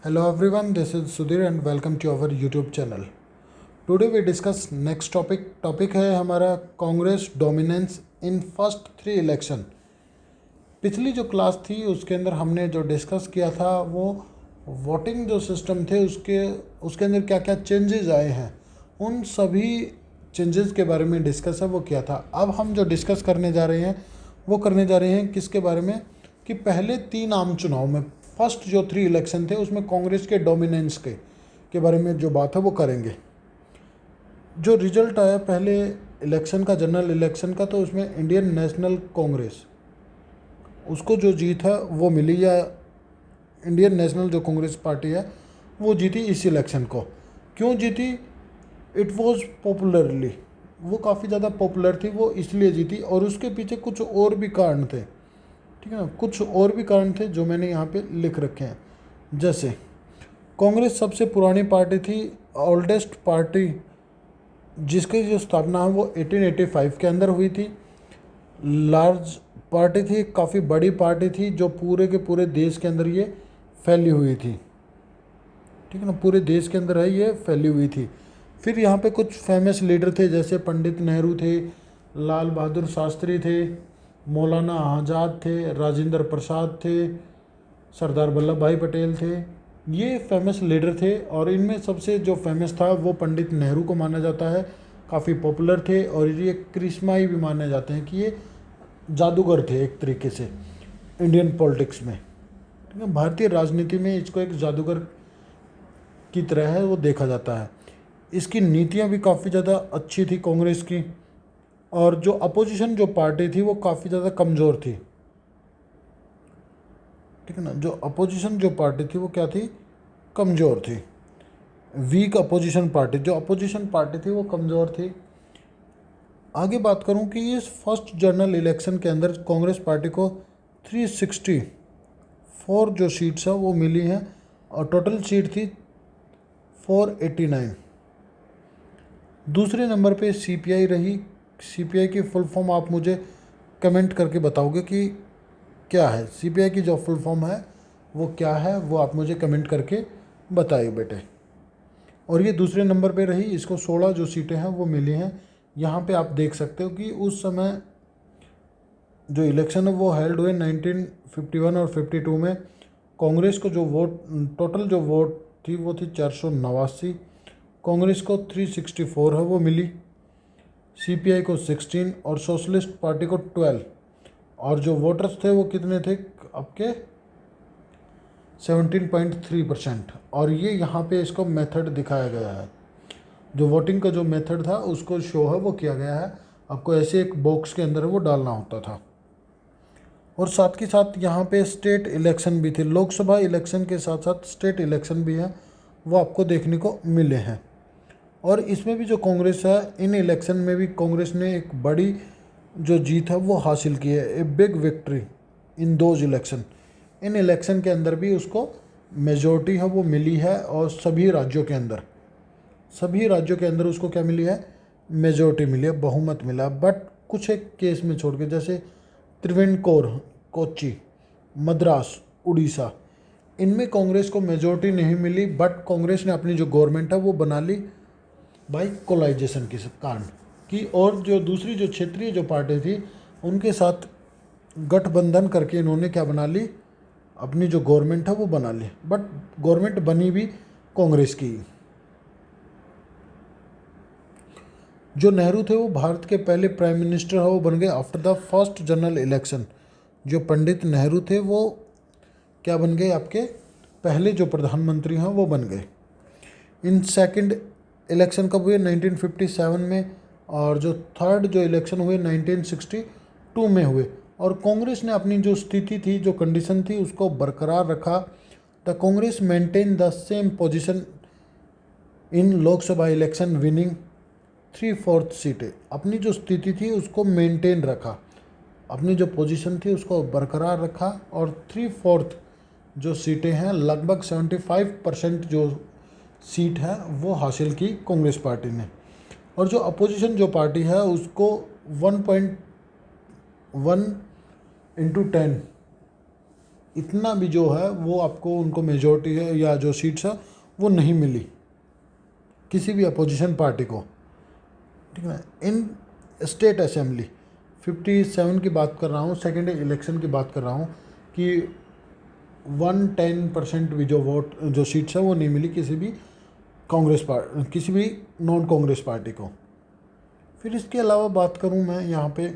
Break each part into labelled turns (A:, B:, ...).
A: Hello everyone, this is Sudhir and welcome to our YouTube channel. Today we discuss next topic. Topic है हमारा Congress dominance in first 3 election. पिछली जो class थी उसके अंदर हमने जो डिस्कस किया था वो वोटिंग जो सिस्टम थे उसके अंदर क्या क्या चेंजेस आए हैं, उन सभी चेंजेस के बारे में डिस्कस है वो किया था। अब हम जो डिस्कस करने जा रहे हैं वो करने जा रहे हैं किसके बारे में कि पहले 3 आम चुनाव में फर्स्ट जो 3 इलेक्शन थे उसमें कांग्रेस के डोमिनेंस के बारे में जो बात है वो करेंगे। जो रिजल्ट आया पहले इलेक्शन का, जनरल इलेक्शन का, तो उसमें इंडियन नेशनल कांग्रेस उसको जो जीत है वो मिली, या इंडियन नेशनल जो कांग्रेस पार्टी है वो जीती इस इलेक्शन को। क्यों जीती? इट वॉज पॉपुलरली, वो काफ़ी ज़्यादा पॉपुलर थी, वो इसलिए जीती। और उसके पीछे कुछ और भी कारण थे, ठीक है ना, कुछ और भी कारण थे जो मैंने यहाँ पे लिख रखे हैं। जैसे कांग्रेस सबसे पुरानी पार्टी थी, ओल्डेस्ट पार्टी, जिसकी जो स्थापना है वो 1885 के अंदर हुई थी। लार्ज पार्टी थी, काफ़ी बड़ी पार्टी थी जो पूरे के पूरे देश के अंदर ये फैली हुई थी, ठीक है ना, पूरे देश के अंदर है ये फैली हुई थी। फिर यहाँ पे कुछ फेमस लीडर थे, जैसे पंडित नेहरू थे, लाल बहादुर शास्त्री थे, मौलाना आज़ाद थे, राजेंद्र प्रसाद थे, सरदार वल्लभ भाई पटेल थे। ये फेमस लीडर थे और इनमें सबसे जो फेमस था वो पंडित नेहरू को माना जाता है, काफ़ी पॉपुलर थे और ये करिश्माई भी माने जाते हैं कि ये जादूगर थे एक तरीके से इंडियन पॉलिटिक्स में, ठीक है, भारतीय राजनीति में इसको एक जादूगर की तरह है वो देखा जाता है। इसकी नीतियाँ भी काफ़ी ज़्यादा अच्छी थी कांग्रेस की, और जो अपोजिशन जो पार्टी थी वो काफ़ी ज़्यादा कमज़ोर थी, ठीक है ना। जो अपोजिशन जो पार्टी थी वो क्या थी? कमज़ोर थी, वीक अपोजिशन पार्टी। जो अपोजिशन पार्टी थी वो कमज़ोर थी। आगे बात करूं कि इस फर्स्ट जनरल इलेक्शन के अंदर कांग्रेस पार्टी को 364 जो सीट्स है वो मिली हैं और टोटल सीट थी 489। दूसरे नंबर पे सीपीआई रही। सीपीआई की फुल फॉर्म आप मुझे कमेंट करके बताओगे कि क्या है, सीपीआई की जो फुल फॉर्म है वो क्या है, वो आप मुझे कमेंट करके बताइए बेटे। और ये दूसरे नंबर पे रही, इसको 16 जो सीटें हैं वो मिली हैं। यहाँ पे आप देख सकते हो कि उस समय जो इलेक्शन है वो हेल्ड हुए 1951 और 52 में। कांग्रेस को जो वोट, टोटल जो वोट थी वो थी 489, कांग्रेस को 364 है वो मिली, सीपीआई को 16 और सोशलिस्ट पार्टी को 12। और जो वोटर्स थे वो कितने थे आपके? 17.3%। और ये यहाँ पे इसको मेथड दिखाया गया है, जो वोटिंग का जो मेथड था उसको शो है वो किया गया है। आपको ऐसे एक बॉक्स के अंदर वो डालना होता था। और साथ के साथ यहाँ पे स्टेट इलेक्शन भी थे, लोकसभा इलेक्शन के साथ साथ स्टेट इलेक्शन भी हैं, वो आपको देखने को मिले हैं। और इसमें भी जो कांग्रेस है, इन इलेक्शन में भी कांग्रेस ने एक बड़ी जो जीत है वो हासिल की है, a big victory in those election. In election के अंदर भी उसको मेजॉरिटी है वो मिली है, और सभी राज्यों के अंदर उसको क्या मिली है? मेजॉरिटी मिली है, बहुमत मिला। बट कुछ एक केस में छोड़ के, जैसे त्रिवेंद्रकोर, कोच्चि, मद्रास, उड़ीसा, इनमें कांग्रेस को मेजॉरिटी नहीं मिली। बट कांग्रेस ने अपनी जो गवर्नमेंट है वो बना ली बाई कोलाइजेशन के कारण की, और जो दूसरी जो क्षेत्रीय जो पार्टी थी उनके साथ गठबंधन करके इन्होंने क्या बना ली? अपनी जो गवर्नमेंट है वो बना ली। बट गवर्नमेंट बनी भी कांग्रेस की। जो नेहरू थे वो भारत के पहले प्राइम मिनिस्टर है वो बन गए after the first general election. जो पंडित नेहरू थे वो क्या बन गए? आपके पहले जो प्रधानमंत्री हैं वो बन गए। इन सेकंड इलेक्शन कब हुए? 1957 में। और जो थर्ड जो इलेक्शन हुए 1962 में हुए। और कांग्रेस ने अपनी जो स्थिति थी, जो कंडीशन थी, उसको बरकरार रखा। The Congress maintain the same position in Lok Sabha election, winning 3/4 सीटें। अपनी जो स्थिति थी उसको मेंटेन रखा, अपनी जो पोजीशन थी उसको बरकरार रखा, और 3/4 जो सीटें हैं, लगभग 75% जो सीट है वो हासिल की कांग्रेस पार्टी ने। और जो अपोजिशन जो पार्टी है उसको 1.1 × 10 इतना भी जो है वो आपको उनको मेजोरिटी है या जो सीट्स है वो नहीं मिली किसी भी अपोजिशन पार्टी को, ठीक है। इन स्टेट असेंबली 57 की बात कर रहा हूँ, सेकेंड इलेक्शन की बात कर रहा हूँ कि 110% भी जो वोट जो सीट्स है वो नहीं मिली किसी भी किसी भी नॉन कांग्रेस पार्टी को। फिर इसके अलावा बात करूँ मैं यहाँ पे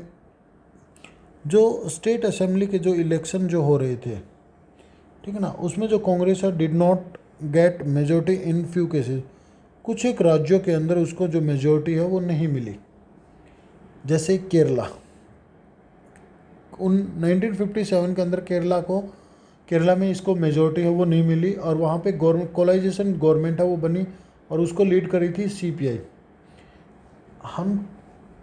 A: जो स्टेट असेंबली के जो इलेक्शन जो हो रहे थे, ठीक है ना, उसमें जो कांग्रेस है did not gate majority in few cases, कुछ एक राज्यों के अंदर उसको जो मेजोरिटी है वो नहीं मिली। जैसे केरला, उन 1957 के अंदर केरला में इसको मेजोरिटी है वो नहीं मिली और वहाँ पे कोलाइजेशन गवर्नमेंट है वो बनी और उसको लीड करी थी सीपीआई। हम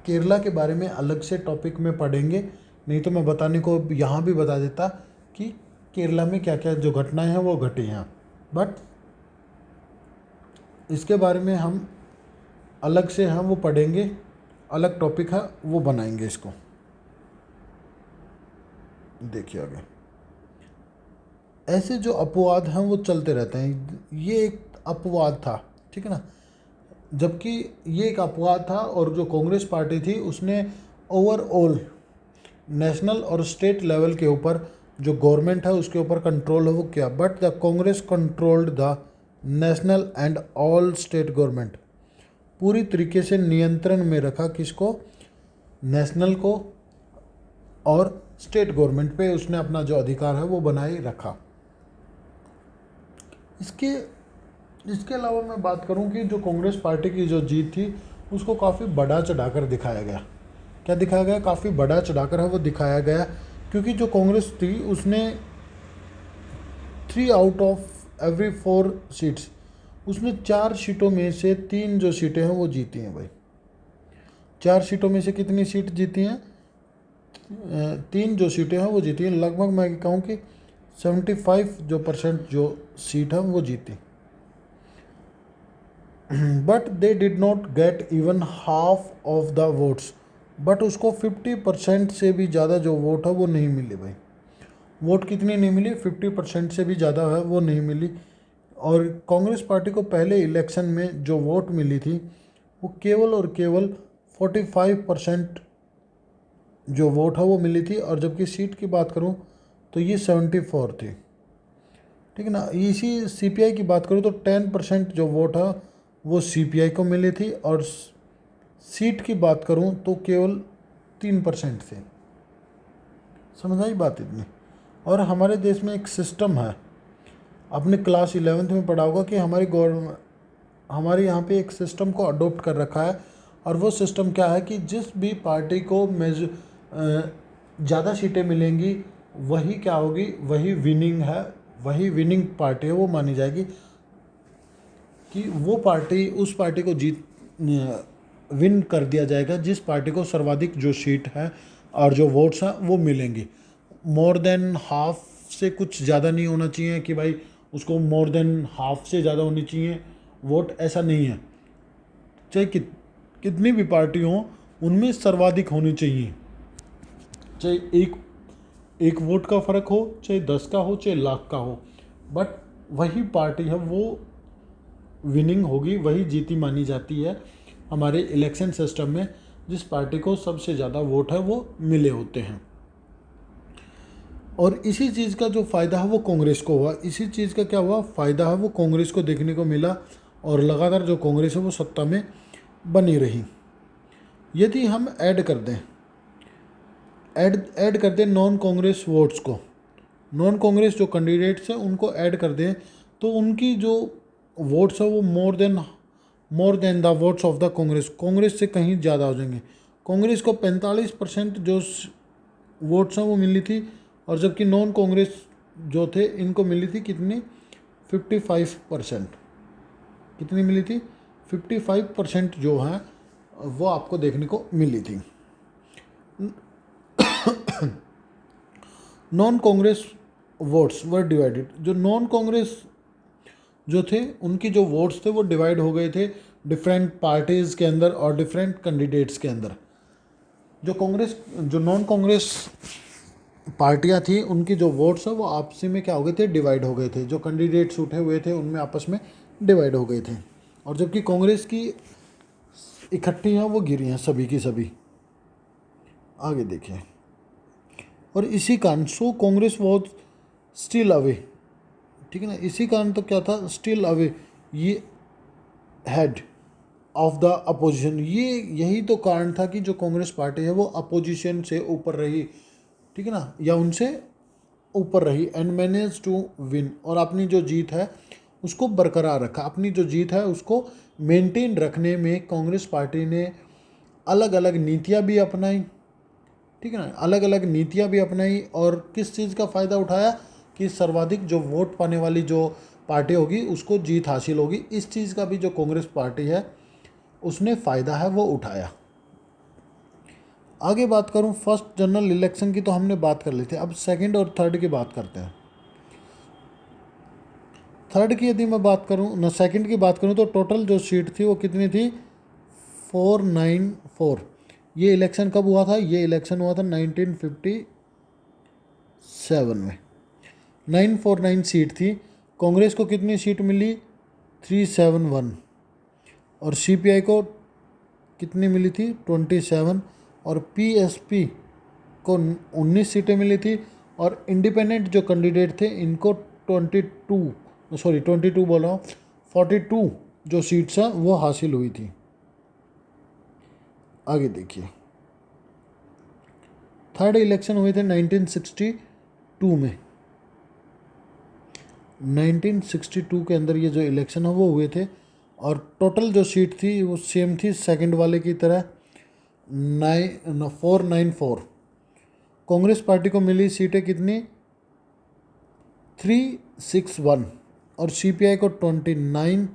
A: केरला के बारे में अलग से टॉपिक में पढ़ेंगे, नहीं तो मैं बताने को यहाँ भी बता देता कि केरला में क्या क्या जो घटनाएं हैं वो घटी हैं, बट इसके बारे में हम अलग से हम वो पढ़ेंगे, अलग टॉपिक है वो बनाएंगे इसको। देखिए आगे ऐसे जो अपवाद हैं वो चलते रहते हैं, ये एक अपवाद था, ठीक है ना, जबकि ये एक अपवाद था और जो कांग्रेस पार्टी थी उसने ओवरऑल नेशनल और स्टेट लेवल के ऊपर जो गवर्नमेंट है उसके ऊपर कंट्रोल है वो किया, but the Congress controlled the national and all state government, पूरी तरीके से नियंत्रण में रखा किसको, नेशनल को और स्टेट गवर्नमेंट पे उसने अपना जो अधिकार है वो बनाए रखा। इसके अलावा मैं बात करूं कि जो कांग्रेस पार्टी की जो जीत थी उसको काफ़ी बड़ा चढ़ाकर दिखाया गया। क्या दिखाया गया? काफ़ी बड़ा चढ़ाकर है वो दिखाया गया, क्योंकि जो कांग्रेस थी उसने 3 आउट ऑफ एवरी 4 सीट्स, उसने 4 सीटों में से 3 जो सीटें हैं वो जीती हैं भाई। 4 सीटों में से कितनी सीट जीती हैं? 3 जो सीटें हैं वो जीती हैं। लगभग मैं कहूँ कि 75% जो सीट है वो जीती, but they did not get even half of the votes, but उसको 50% से भी ज़्यादा जो वोट है वो नहीं मिली भाई। वोट कितनी नहीं मिली? 50% से भी ज़्यादा है वो नहीं मिली। और कांग्रेस पार्टी को पहले इलेक्शन में जो वोट मिली थी वो केवल और केवल 45% जो वोट है वो मिली थी, और जबकि सीट की बात करूं तो ये 74 थी, ठीक है ना। इसी सीपीआई की बात करूं तो 10% जो वोट है वो सीपीआई को मिली थी, और सीट की बात करूं तो केवल 3% थे। समझ आई बात इतनी? और हमारे देश में एक सिस्टम है, आपने क्लास 11th में पढ़ा होगा कि हमारे यहाँ पे एक सिस्टम को अडोप्ट कर रखा है, और वो सिस्टम क्या है कि जिस भी पार्टी को ज़्यादा सीटें मिलेंगी वही क्या होगी, वही विनिंग है, वही विनिंग पार्टी है वो मानी जाएगी, कि वो पार्टी उस पार्टी को विन कर दिया जाएगा जिस पार्टी को सर्वाधिक जो सीट है और जो वोट्स हैं वो मिलेंगी। मोर देन हाफ से कुछ ज़्यादा नहीं होना चाहिए कि भाई उसको मोर देन हाफ से ज़्यादा होनी चाहिए वोट, ऐसा नहीं है। चाहे कितनी भी पार्टी हो उनमें सर्वाधिक होनी चाहिए, चाहे एक वोट का फ़र्क हो, चाहे 10 का हो, चाहे लाख का हो, बट वही पार्टी है वो विनिंग होगी, वही जीती मानी जाती है हमारे इलेक्शन सिस्टम में, जिस पार्टी को सबसे ज़्यादा वोट है वो मिले होते हैं। और इसी चीज़ का जो फ़ायदा है वो कांग्रेस को हुआ, इसी चीज़ का क्या हुआ फ़ायदा है वो कांग्रेस को देखने को मिला, और लगातार जो कांग्रेस है वो सत्ता में बनी रही। यदि हम ऐड कर दें नॉन कांग्रेस वोट्स को, नॉन कांग्रेस जो कैंडिडेट्स हैं उनको ऐड कर दें, तो उनकी जो वोट्स है वो more than the votes of the Congress से कहीं ज़्यादा हो जाएंगे। कांग्रेस को 45% जो वोट्स हैं वो मिली थी, और जबकि नॉन कांग्रेस जो थे इनको मिली थी कितनी? 55%। कितनी मिली थी? 55% जो है वो आपको देखने को मिली थी। Non Congress votes were divided, जो नॉन कांग्रेस जो थे उनकी जो वोट्स थे वो डिवाइड हो गए थे डिफरेंट पार्टीज़ के अंदर और डिफरेंट कैंडिडेट्स के अंदर। जो नॉन कांग्रेस पार्टियां थी उनकी जो वोट्स है वो आपसी में क्या हो गए थे, डिवाइड हो गए थे। जो कैंडिडेट्स उठे हुए थे उनमें आपस में डिवाइड हो गए थे, और जबकि कांग्रेस की इकट्ठी हैं वो गिरी हैं सभी की सभी। आगे देखिए, और इसी कारण सो कांग्रेस वॉज स्टिल अवे, ठीक है ना, इसी कारण तो क्या था, स्टिल अवे ये हेड ऑफ द अपोजिशन, ये यही तो कारण था कि जो कांग्रेस पार्टी है वो अपोजिशन से ऊपर रही, ठीक है ना, या उनसे ऊपर रही, एंड मैनेज टू विन, और अपनी जो जीत है उसको बरकरार रखा। अपनी जो जीत है उसको मेंटेन रखने में कांग्रेस पार्टी ने अलग अलग नीतियाँ भी अपनाई, ठीक है ना, अलग अलग नीतियाँ भी अपनाई, और किस चीज़ का फ़ायदा उठाया कि सर्वाधिक जो वोट पाने वाली जो पार्टी होगी उसको जीत हासिल होगी। इस चीज़ का भी जो कांग्रेस पार्टी है उसने फ़ायदा है वो उठाया। आगे बात करूं फर्स्ट जनरल इलेक्शन की, तो हमने बात कर ली थी। अब सेकंड और थर्ड की बात करते हैं। थर्ड की यदि मैं बात करूं ना, सेकंड की बात करूं, तो टोटल जो सीट थी वो कितनी थी, 494। ये इलेक्शन कब हुआ था, ये इलेक्शन हुआ था 1957 में। 949 सीट थी। कांग्रेस को कितनी सीट मिली, 371, और सीपीआई को कितनी मिली थी, 27, और पीएसपी को 19 सीटें मिली थी, और इंडिपेंडेंट जो कैंडिडेट थे इनको 22 बोल रहा हूँ, 42 जो सीट्स हैं वो हासिल हुई थी। आगे देखिए, थर्ड इलेक्शन हुए थे 1962 में। 1962 के अंदर ये जो इलेक्शन है वो हुए थे, और टोटल जो सीट थी वो सेम थी सेकंड वाले की तरह, 494। कांग्रेस पार्टी को मिली सीटें कितनी, 361, और सीपीआई को 29,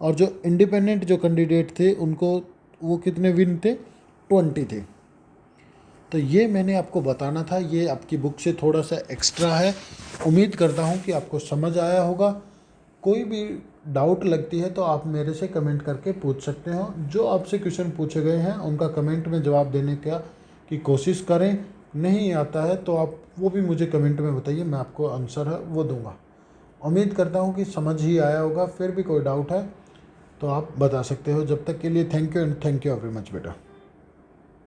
A: और जो इंडिपेंडेंट जो कैंडिडेट थे उनको वो कितने विन थे, 20 थे। तो ये मैंने आपको बताना था, ये आपकी बुक से थोड़ा सा एक्स्ट्रा है। उम्मीद करता हूँ कि आपको समझ आया होगा। कोई भी डाउट लगती है तो आप मेरे से कमेंट करके पूछ सकते हो। जो आपसे क्वेश्चन पूछे गए हैं उनका कमेंट में जवाब देने की कोशिश करें। नहीं आता है तो आप वो भी मुझे कमेंट में बताइए, मैं आपको आंसर है वो दूंगा। उम्मीद करता हूँ कि समझ ही आया होगा। फिर भी कोई डाउट है तो आप बता सकते हो। जब तक के लिए thank you and thank you very much बेटा।